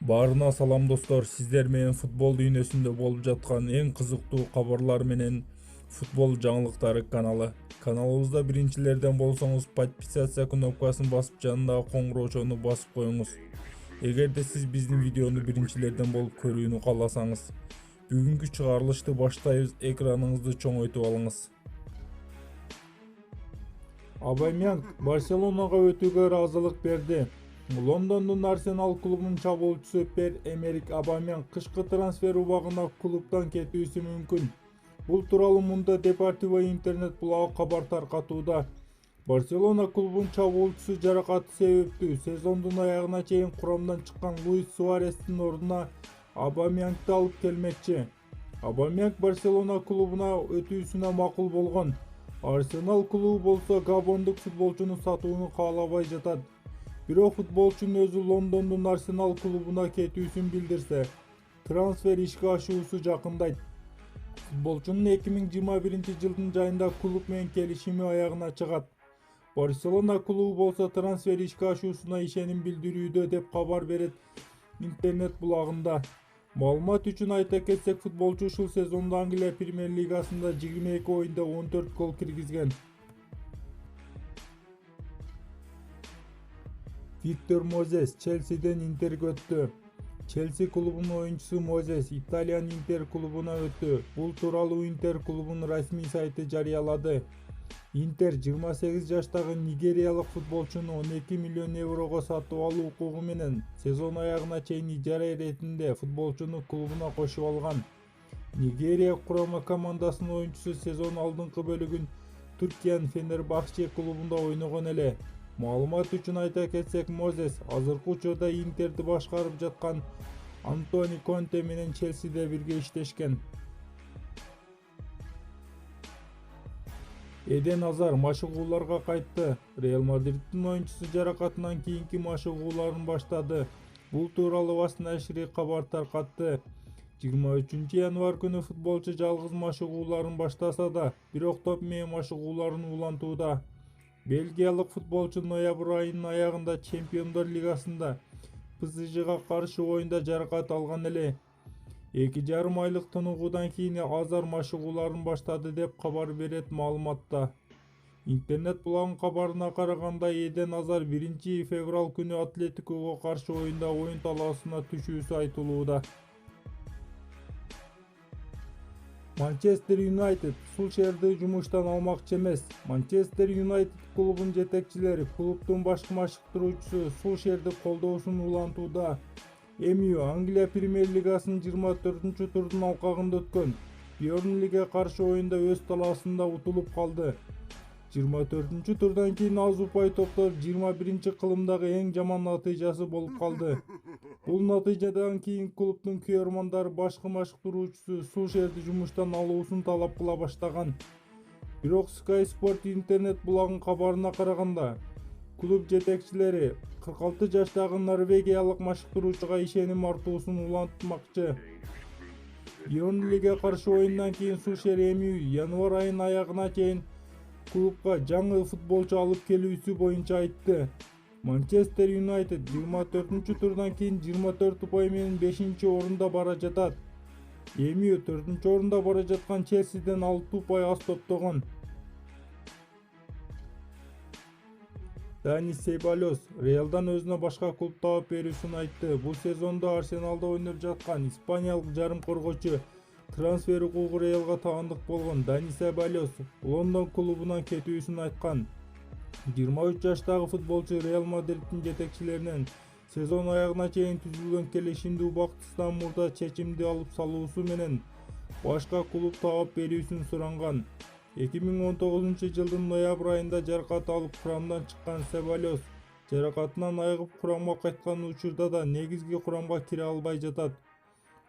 Баарына салам достор, сиздер менен футбол дүйнөсүндө болуп жаткан эң кызыктуу кабарлар менен футбол жаңылыктары каналы. Каналыбызда биринчилерден болсоңуз подписация кнопкасын басып жанындагы коңгуроочону басып коюңуз. Эгерде сиз биздин видеону биринчилерден болуп көрүүнү кааласаңыз, бүгүнкү чыгарылышты баштайбыз. Экраныңызды чоңойтуп алыңыз. Абамянг Барселонага өтүүгө ыраазылык берди. Лондондун Арсенал клубунун чабуучусу Пьер-Эмерик Абамянг кышкы трансфер убагында клубдан кетүүсү мүмкүн. Бул тууралуу Mundo Deportivo интернет булагы кабар таркатууда. Барселона клубунун чабуучусу жаракаты себептүү сезондун аягына чейин курамдан чыккан Луис Суарестин ордуна Абамянгды алып келмекчи. Абамянг Барселона клубуна өтүүсүнө макул болгон. Арсенал клубу болсо габондук футболчуну сатууну каалабай жатат. Бирок футболчунун өзү Лондондун Арсенал клубуна кетүүсүн билдирсе, трансфер ишке ашуусу жакындайт. Футболчунун 2021-жылдын жайында клуб менен келишими аягына чыгат. Барселона клубу болсо трансфер ишке ашуусуна ишеним билдирүүдө деп кабар берет интернет булагында. Маалымат үчүн айта кетсек, футболчу ушул сезондо Англия премьер лигасында 22 оюнда 14 гол киргизген. Виктор Мозес Челсиден Интерге өттү. Челси клубунун оюнчусу Мозес Италиянын Интер клубуна өттү. Бул тууралуу Интер клубунун расмий сайты жарыялады. Интер 28 жаштагы нигериялык футболчуну 12 миллион еврого сатып алуу укугу менен сезон аягына чейин ижара иретинде футболчуну клубуна кошуп алган. Нигерия курама командасынын оюнчусу сезон алдыңкы бөлүгүн Түркиянын Фенербахче клубунда ойногон эле. Маалымат үчүн айта кетсек, Мозес азыркы учурда Интерди башкарып жаткан Антонио Конте менен Челсиде бирге иштешкен. Эден Азар машыгууларга кайтты. Реал Мадриттин оюнчусу жаракатынан кийинки машыгууларын баштады. Бул тууралуу Васнаишри кабар таркатты. 23 январь күнү футболчу жалгыз машыгууларын баштаса да, бирок топ менен машыгууларын улантууда. Бельгиялык футболчу ноябрь айынын аягында Чемпиондор лигасында ПСЖга каршы оюнда жаракат алган эле. 2,5 айлык тыныгуудан кийин Азар машыгууларын баштады деп кабар берет маалыматта. Интернет булагынын кабарына караганда, Эден Азар 1 февраль күнү Атлетикого каршы оюнда оюн талаасына түшүүсү айтылууда. Манчестер Юнайтед Сулшерди жумуштан алмакчы эмес. Манчестер Юнайтед клубунун жетекчилери клубдун башкы машыктыруучусу Сулшерди колдоосун улантууда. МЮ Англия премьер лигасынын 24-турдун алкагында өткөн Бьернлиге каршы оюнда өз талаасында утулуп калды. 24-турдан кийин аз упай топтор 21-кылымдагы эң жаман натыйжасы болуп калды. Бул натыйжадан кийин клубдун күйөрмандары башкы машыктыруучусу Сулшерди жумуштан алуусун талап кыла баштаган. Бирок Sky Sport интернет булагынын кабарына караганда, клуб жетекчилери 46 жаштагы норвегиялык машыктыруучуга ишеним артуусун улантмакчы. Бьернлиге каршы оюндан кийин Сулшер МЮ январь айынын аягына чейин клубга жаңы футболчу алып келүүсү боюнча айтты. Манчестер Юнайтед 24-турдан кийин 24 упай менен 5-орунда бара жатат. МЮ 4-орунда бара жаткан Челсиден 6 упай аз топтогон. Дани Себальос Реалдан өзүнө башка клуб таап берүүсүн айтты. Бул сезондо Арсеналда ойноп жаткан испаниялык жарым коргоочу трансфер укугу Реалга таандык болгон. Дани Себальос Лондон клубунан кетүүсүн айткан. 23 жаштагы футболчу Реал Мадриттин жетекчилеринен сезон аягына чейин түзүлгөн келишимди убактысынан мурда чечимди алып салуусу менен башка клуб таап берүүсүн суранган. 2019-жылдын ноябрь айында жаракат алып курамдан чыккан Себальос жаракатынан айыгып курамга кайткан учурда да негизги курамга кире албай жатат.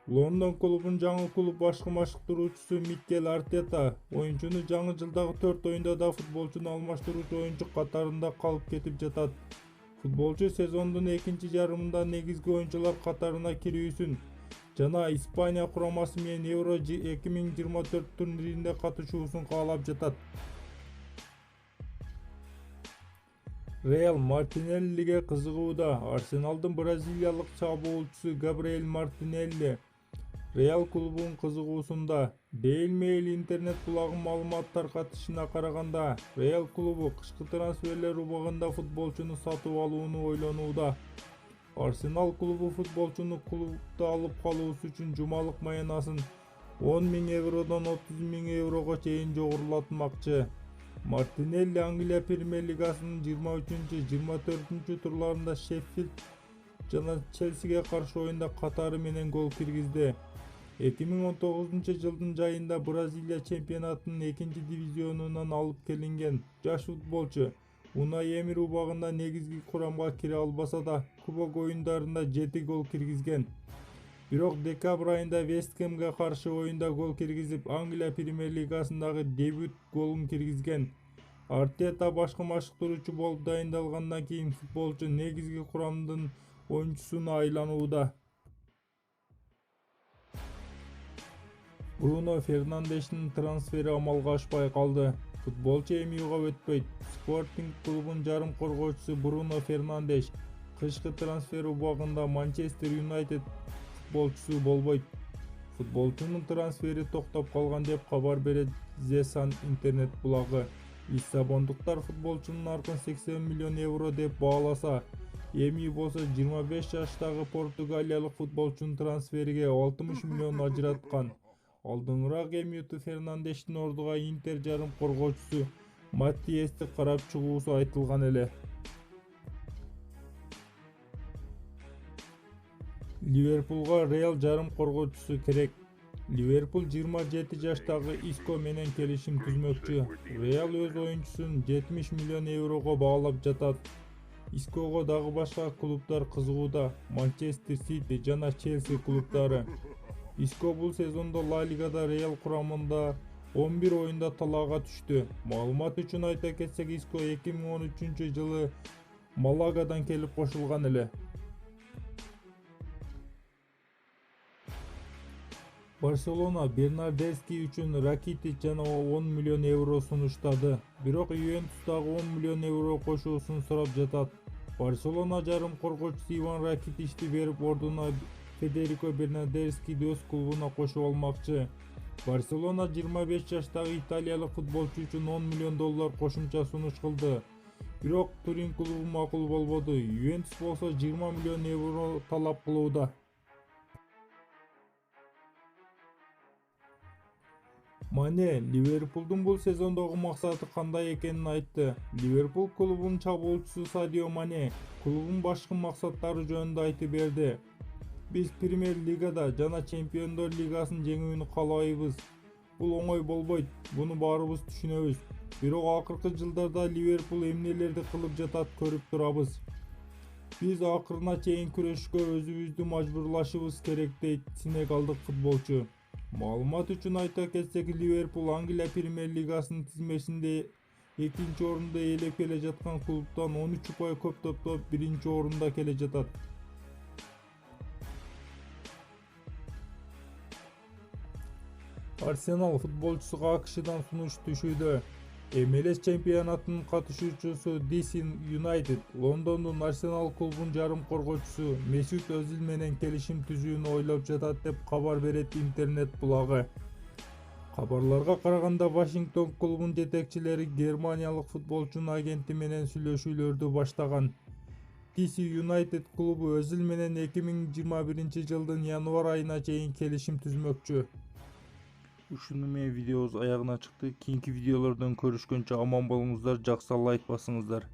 Лондон клубунун жаңы клуб башкы машыктыруучусу Микель Артета оюнчуну жаңы жылдагы 4 оюнда да футболчуну алмаштыруучу оюнчу катарында калып кетип жатат. Футболчу сезондун экинчи жарымында негизги оюнчулар катарына кирүүсүн жана Испания курамасы менен Евро 2024 турниринде катышуусун каалап жатат. Real Martinelli'ге кызыгууда. Арсеналдын бразилиялык чабуучусу Габриэль Мартинелли Реал клубунун кызыгуусунда. Daily Mail интернет булагынын маалымат таркатышына караганда, Реал клубу кышкы трансферлер убагында футболчуну сатып алууну ойлонууда. Арсенал клубу футболчуну клубда алып калуусу үчүн жумалык маянасын 10 000 евродон 30 000 еврого чейин жогорулатмакчы. Мартинелли Англия премьер лигасынын 23-24 турларында Шеффилд жана Челсиге каршы оюнда катары менен гол киргизди. 2019 жылдын жайында Бразилия чемпионатынын 2-дивизионунан алып келинген жаш футболчу Унай Эмир убагында негизги курамга кире албаса да, кубок оюндарында 7 гол киргизген. Бирок декабрь айында Вест Хэмге каршы оюнда гол киргизип, Англия премьер лигасындагы дебют голун киргизген. Артета башкы машыктыруучу болуп дайындалгандан кийин футболчу негизги курамдын оюнчусуна айланууда. Бруно Фернандештин трансфери амалга ашпай калды. Футболчу МЮга өтпөйт. Спортинг клубунун жарым коргоочусу Бруно Фернандеш кышкы трансфер убагында Манчестер Юнайтед футболчусу болбойт. Футболчунун трансфери токтоп калган деп кабар берет The Sun интернет булагы. Лиссабондуктар футболчунун наркын 80 миллион евро деп бааласа, МЮ болсо 25 жаштагы португалиялык футболчунун трансфериге 60 миллион ажыраткан. Алдыңыраак МЮ Фернандештин ордуга Интер жарым коргоочусу Маттиэсти карап чыгуусу айтылган эле. Ливерпулга Реал жарым коргоочусу керек. Ливерпул 27 жаштагы Иско менен келишим түзмөкчү. Реал өз оюнчусун 70 миллион еврого баалап жатат. Иского дагы башка клубдар кызыгууда. Манчестер Сити жана Челси клубдары. Иско бул сезондо Ла Лигада Реал курамында 11 оюнда талаага түштү. Маалымат үчүн айта кетсек, Иско 2013 жылы Малагадан келип кошулган эле. Барселона Бернардески үчүн Ракитич жана 10 миллион евро сунуштады. Бирок Ювентус дагы 10 миллион евро кошуусун сурап жатат. Барселона жарым коргоочусу Иван Ракитичти берип, ордуна Федерико Бернардескиди өз клубуна кошуп алмакчы. Барселона 25 жаштагы италиялык футболчу үчүн 10 миллион доллар кошумча сунуш кылды. Бирок Турин клубу макул болбоду. Ювентус болсо 20 миллион евро талап кылууда. Мане Ливерпулдун бул сезондогу максаты кандай экенин айтты. Ливерпул клубунун чабуучусу Садио Мане клубунун башкы максаттары жөнүндө айтып берди. Биз премьер лигада жана чемпиондор лигасын жеңүүнү каалайбыз. Бул оңой болбойт, буну баарыбыз түшүнөбүз. Бирок акыркы жылдарда Ливерпул эмнелерди кылып жатат көрүп турабыз. Биз акырына чейин күрөшкө өзүбүздү мажбурлашыбыз керек, дейт сенегалдык футболчу. Маалымат үчүн айта кетсек, Ливерпул Англия премьер лигасынын тизмесинде 2-орунду ээлеп келе жаткан клубтан 13 упай көп топтоп 1-орунда келе жатат. Арсенал футболчусуга АКШдан сунуш түшүүдө. МЛС чемпионатынын катышуучусу DC United Лондондун Арсенал клубунун жарым коргоочусу Месут Өзил менен келишим түзүүнү ойлоп жатат деп кабар берет интернет булагы. Кабарларга караганда, Вашингтон клубунун жетекчилери германиялык футболчунун агенти менен сүйлөшүүлөрдү баштаган. DC United клубу Өзил менен 2021 жылдын январь айына чейин келишим түзмөкчү. Ушуну менен видеобуз аягына чыкты. Кийинки видеолордон көрүшкөнчө аман болуңуздар, жакшы лайк басыңыздар.